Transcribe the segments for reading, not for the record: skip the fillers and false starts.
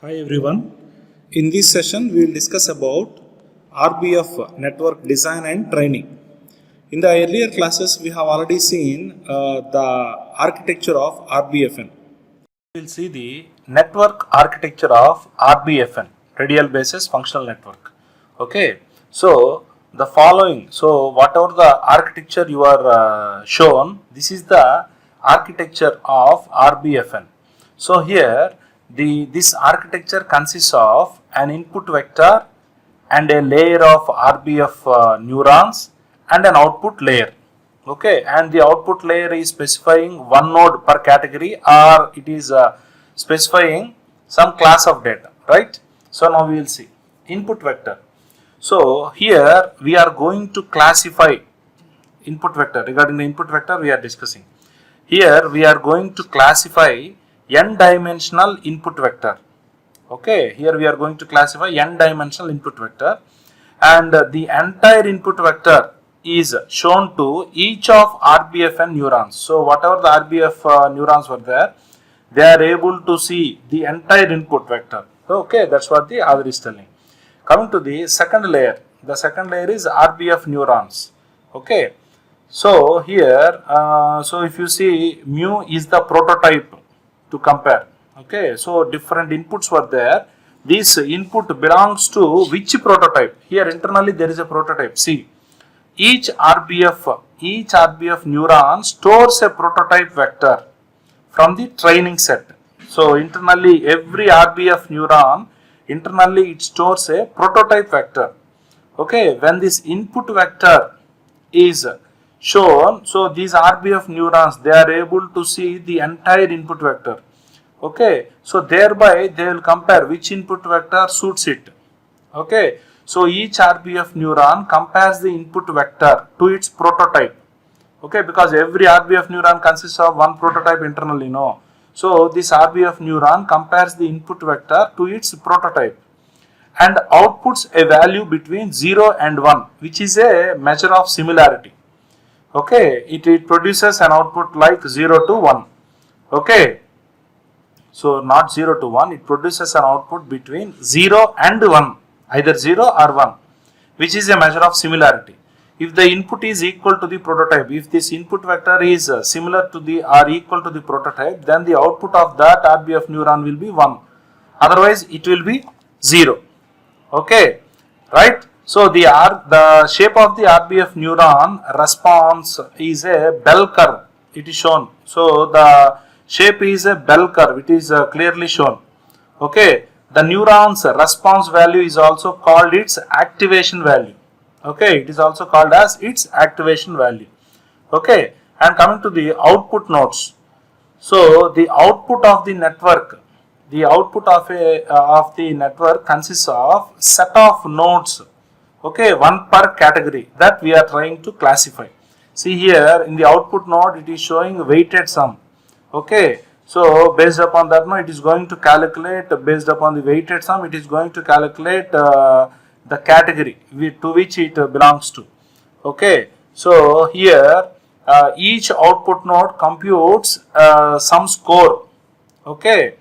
Hi everyone. In this session we will discuss about RBF network design and training. In the earlier classes we have already seen the architecture of RBFN. We will see the network architecture of RBFN, radial basis functional network. Okay. So the following, whatever the architecture you are shown, this is the architecture of RBFN. So here this architecture consists of an input vector and a layer of RBF neurons and an output layer. Okay, and the output layer is specifying one node per category, or it is specifying some class of data, right? So now we will see input vector. So here we are going to classify input vector. Regarding the input vector we are discussing. Here we are going to classify n dimensional input vector. Okay, here we are going to classify n dimensional input vector, and the entire input vector is shown to each of RBFN neurons. So whatever the RBF neurons were there, they are able to see the entire input vector. Okay, that's what the other is telling. Coming to the second layer, the second layer is RBF neurons. Okay, so here, so if you see, mu is the prototype to compare. Okay, so different inputs were there. This input belongs to which prototype? Here internally there is a prototype. See, each RBF neuron stores a prototype vector from the training set. So internally every RBF neuron, internally it stores a prototype vector. Okay, when this input vector is shown, so these RBF neurons, they are able to see the entire input vector. Okay, so thereby they will compare which input vector suits it. Okay, so each RBF neuron compares the input vector to its prototype. Okay, because every RBF neuron consists of one prototype internally, no. So this RBF neuron compares the input vector to its prototype and outputs a value between 0 and 1, which is a measure of similarity. Okay, it produces an output like 0 to 1. Okay, so not 0 to 1, it produces an output between 0 and 1, either 0 or 1, which is a measure of similarity. If the input is equal to the prototype, if this input vector is similar to the or equal to the prototype, then the output of that RBF neuron will be 1. Otherwise, it will be 0. Okay, right? So the shape of the RBF neuron response is a bell curve. It is shown. So the shape is a bell curve. It is clearly shown. Okay, the neuron's response value is also called its activation value. Okay, it is also called as its activation value. Okay, and coming to the output nodes. So the output of the network, the output of the network consists of set of nodes. Okay, one per category that we are trying to classify. See here in the output node, it is showing weighted sum. Okay, so based upon that, no, it is going to calculate based upon the weighted sum. It is going to calculate the category to which it belongs to. Okay, so here each output node computes some score. Okay,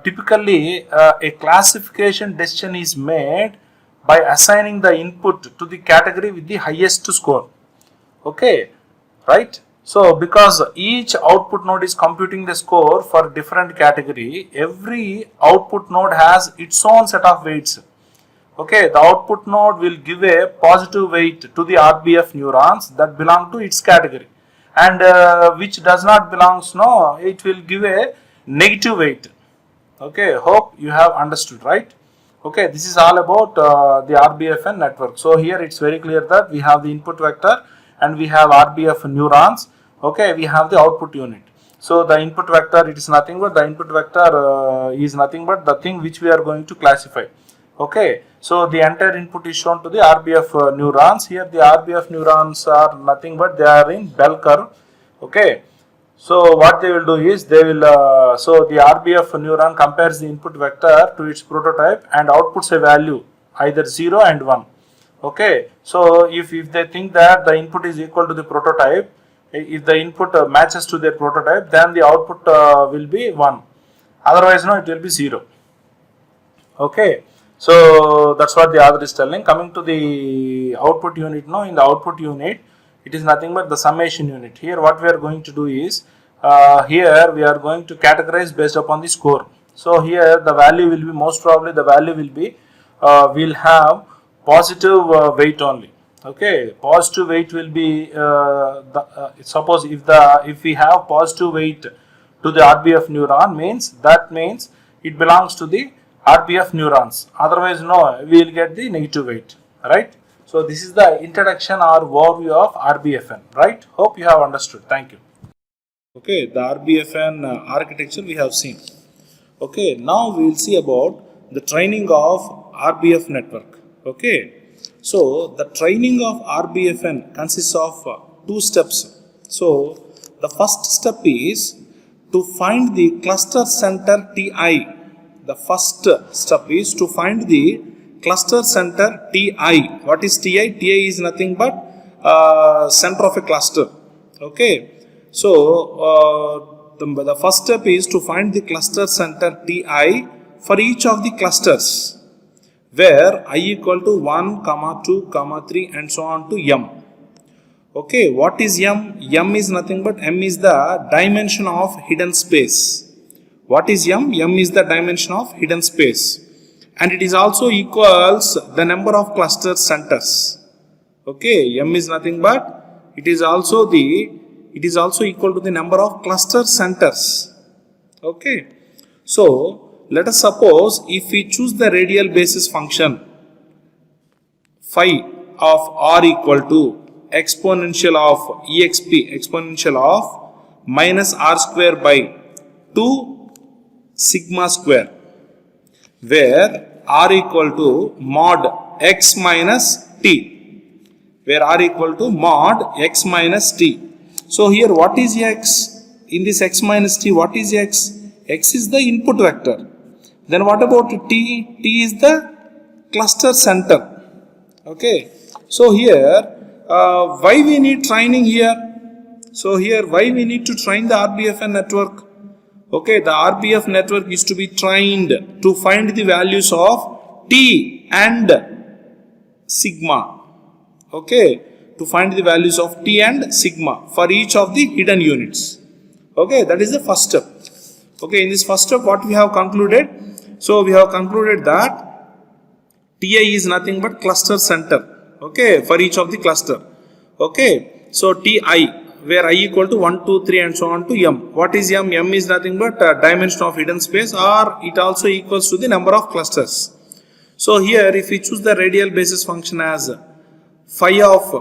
typically a classification decision is made by assigning the input to the category with the highest score. Okay, right? So because each output node is computing the score for different category, every output node has its own set of weights. Okay, the output node will give a positive weight to the RBF neurons that belong to its category, and which does not belongs, no, it will give a negative weight. Okay, hope you have understood, right? Okay, this is all about the RBFN network. So here it's very clear that we have the input vector and we have RBF neurons. Okay, we have the output unit. So the input vector, it is nothing but the input vector is nothing but the thing which we are going to classify. Okay, so the entire input is shown to the RBF neurons. Here the RBF neurons are nothing but they are in bell curve. Okay, so what they will do is they will, so the RBF neuron compares the input vector to its prototype and outputs a value either 0 and 1. Okay, so if they think that the input is equal to the prototype, if the input matches to their prototype, then the output will be 1. Otherwise, no, it will be 0. Okay, so that's what the author is telling. Coming to the output unit now, in the output unit, it is nothing but the summation unit. Here what we are going to do is, here we are going to categorize based upon the score. So here the value will be, most probably the value will be, will have positive weight only. Okay, positive weight will be, suppose if we have positive weight to the RBF neuron, means it belongs to the RBF neurons. Otherwise, no, we will get the negative weight, right? So this is the introduction or overview of RBFN, right? Hope you have understood. Thank you. Okay, the RBFN architecture we have seen. Okay, now we will see about the training of RBF network. Okay, so the training of RBFN consists of two steps. So the first step is to find the cluster center Ti. The first step is to find the cluster center Ti. What is Ti? Ti is nothing but center of a cluster. Okay, so the first step is to find the cluster center Ti for each of the clusters where I equal to 1, 2, 3 and so on to m. Okay, what is m? M is nothing but m is the dimension of hidden space. What is m? M is the dimension of hidden space, and it is also equals the number of cluster centers. Okay, m is nothing but it is also equal to the number of cluster centers. Okay, so let us suppose if we choose the radial basis function phi of r equal to exponential of exponential of minus r square by 2 sigma square, where r equal to mod x minus t, where r equal to mod x minus t. So here what is x? In this x minus t, what is x? X is the input vector. Then what about t? T is the cluster center. Okay, so here why we need training here? So here why we need to train the RBFN network? Okay, the RBF network is to be trained to find the values of T and sigma. Okay, to find the values of T and sigma for each of the hidden units. Okay, that is the first step. Okay, in this first step what we have concluded? So we have concluded that Ti is nothing but cluster center. Okay, for each of the cluster. Okay, so Ti, where I equal to 1, 2, 3 and so on to m. What is m? M is nothing but dimension of hidden space, or it also equals to the number of clusters. So here if we choose the radial basis function as phi of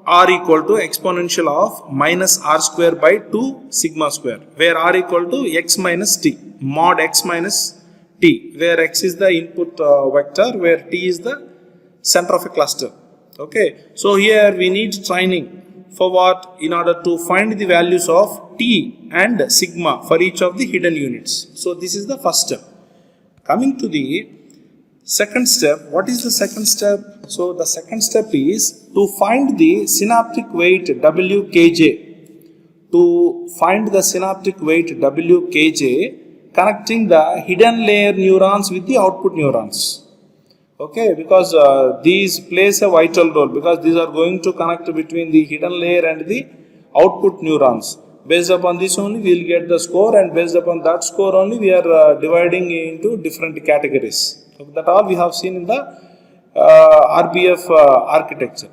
r equal to exponential of minus r square by 2 sigma square, where r equal to x minus t, mod x minus t, where x is the input vector, where t is the center of a cluster. Okay, so here we need training for what? In order to find the values of t and sigma for each of the hidden units. So this is the first step. Coming to the second step, what is the second step? So the second step is to find the synaptic weight Wkj. To find the synaptic weight Wkj connecting the hidden layer neurons with the output neurons. Okay, because these plays a vital role, because these are going to connect between the hidden layer and the output neurons. Based upon this only we will get the score, and based upon that score only we are dividing into different categories. So that all we have seen in the RBF architecture.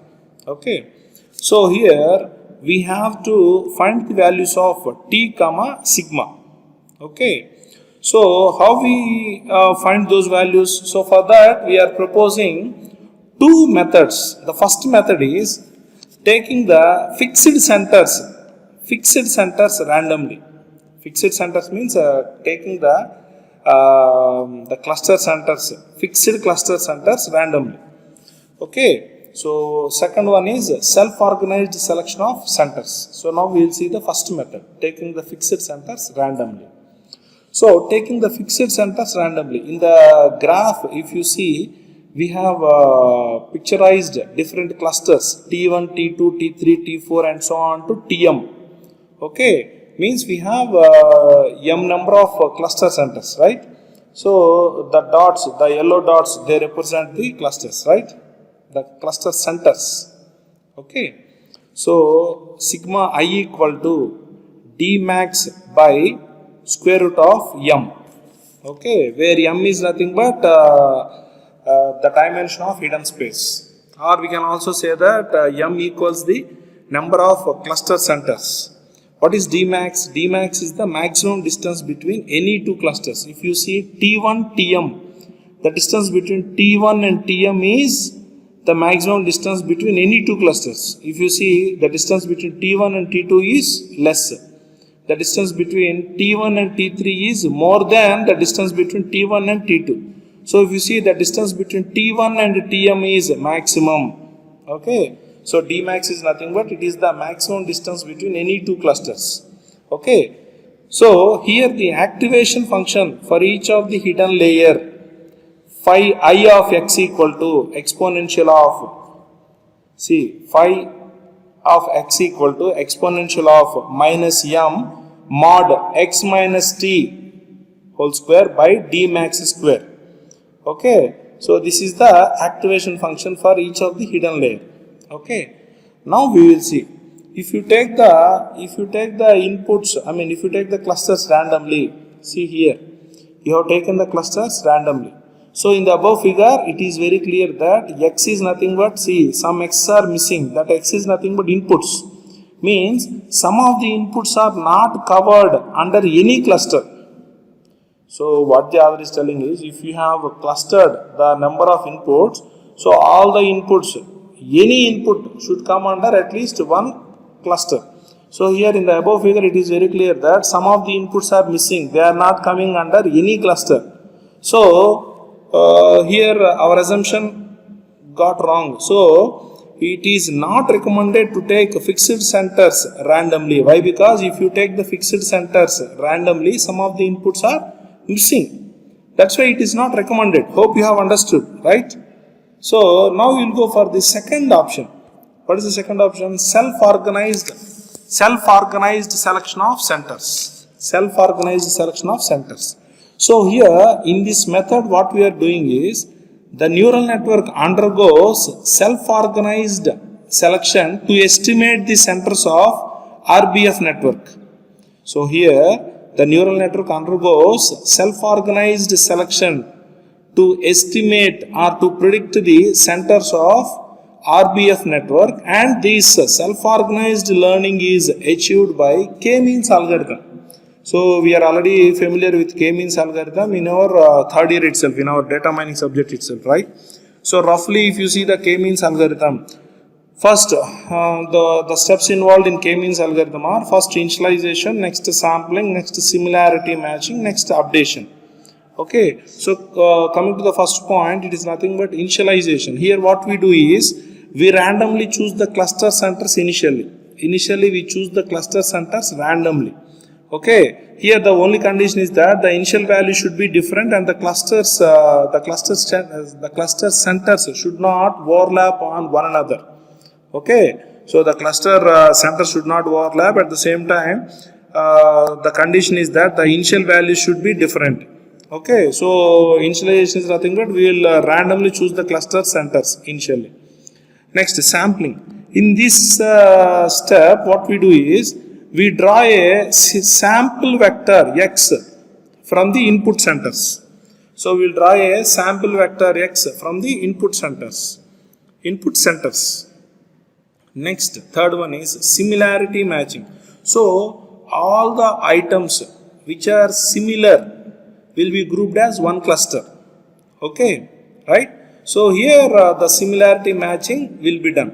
Okay, so here we have to find the values of t comma sigma. Okay, so how we find those values? So for that we are proposing two methods. The first method is taking the fixed centers randomly. Fixed centers means taking the cluster centers, fixed cluster centers randomly. Okay, so second one is self-organized selection of centers. So now we will see the first method, taking the fixed centers randomly. So taking the fixed centers randomly, in the graph if you see, we have picturized different clusters T1, T2, T3, T4 and so on to Tm. Okay, means we have m number of cluster centers, right? So the dots, the yellow dots, they represent the clusters, right? The cluster centers. Okay. So sigma I equal to D max by square root of m. Okay, where m is nothing but the dimension of hidden space. Or we can also say that m equals the number of cluster centers. What is D max? D max is the maximum distance between any two clusters. If you see T1, Tm, the distance between T1 and Tm is the maximum distance between any two clusters. If you see, the distance between T1 and T2 is less. The distance between T1 and T3 is more than the distance between T1 and T2. So if you see, the distance between T1 and Tm is maximum. Okay. So D max is nothing but it is the maximum distance between any two clusters. Okay. So here the activation function for each of the hidden layer phi I of x equal to exponential of, see, phi of x equal to exponential of minus m mod x minus t whole square by d max square. Okay. So this is the activation function for each of the hidden layer. Okay. Now we will see. If you take the inputs, if you take the clusters randomly, see here, you have taken the clusters randomly. So in the above figure, it is very clear that x is nothing but, see, some x are missing. That x is nothing but inputs. Means some of the inputs are not covered under any cluster. So what the author is telling is, if you have clustered the number of inputs, so all the inputs, any input should come under at least one cluster. So here in the above figure, it is very clear that some of the inputs are missing. They are not coming under any cluster. So here our assumption got wrong. So it is not recommended to take fixed centers randomly. Why? Because if you take the fixed centers randomly, some of the inputs are missing. That's why it is not recommended. Hope you have understood, right? So now we will go for the second option. What is the second option? Self-organized selection of centers. Self-organized selection of centers. So here in this method, what we are doing is, the neural network undergoes self-organized selection to estimate the centers of RBF network. So here the neural network undergoes self-organized selection to estimate or to predict the centers of RBF network, and this self-organized learning is achieved by k-means algorithm. So we are already familiar with k-means algorithm in our third year itself, in our data mining subject itself, right? So roughly if you see the k-means algorithm, first the steps involved in k-means algorithm are first initialization, next sampling, next similarity matching, next updation. Okay, so coming to the first point, it is nothing but initialization. Here what we do is, we randomly choose the cluster centers initially. Initially we choose the cluster centers randomly. Okay, here the only condition is that the initial value should be different and the cluster centers should not overlap on one another. Okay, so the cluster centers should not overlap. At the same time, the condition is that the initial value should be different. Okay, so initialization is nothing but we will randomly choose the cluster centers initially. Next, sampling. In this step, what we do is, we draw a sample vector x from the input centers. So we will draw a sample vector x from the input centers. Next, third one is similarity matching. So all the items which are similar will be grouped as one cluster. Okay, right? So here the similarity matching will be done.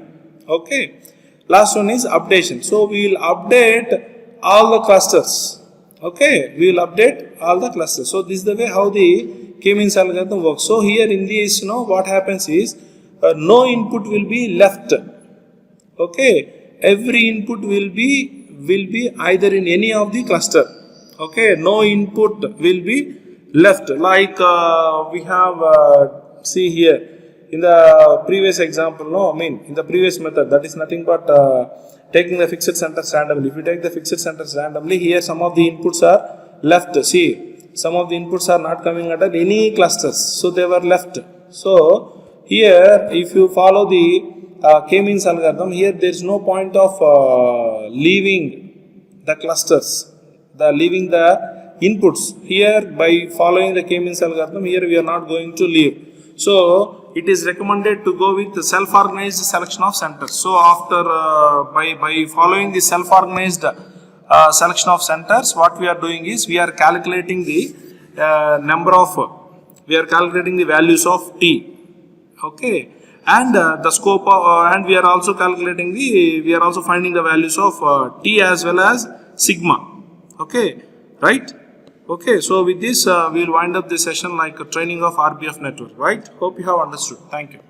Okay. Last one is updation. So we will update all the clusters. Okay, we will update all the clusters. So this is the way how the k-means algorithm works. So here in this, what happens is no input will be left. Okay, every input will be either in any of the cluster. Okay, no input will be left. Like we have see here. In the previous example, in the previous method, that is nothing but taking the fixed centers randomly. If you take the fixed centers randomly, here some of the inputs are left. See, some of the inputs are not coming under any clusters, so they were left. So here if you follow the k-means algorithm, here there is no point of leaving the clusters, leaving the inputs. Here by following the k-means algorithm, here we are not going to leave. So it is recommended to go with the self-organized selection of centers. So after by following the self-organized selection of centers, what we are doing is we are calculating the we are calculating the values of t. Okay, and the scope of, and we are also calculating we are also finding the values of t as well as sigma. Okay, right? Okay, so with this we will wind up the session like a training of RBF network, right? Hope you have understood. Thank you.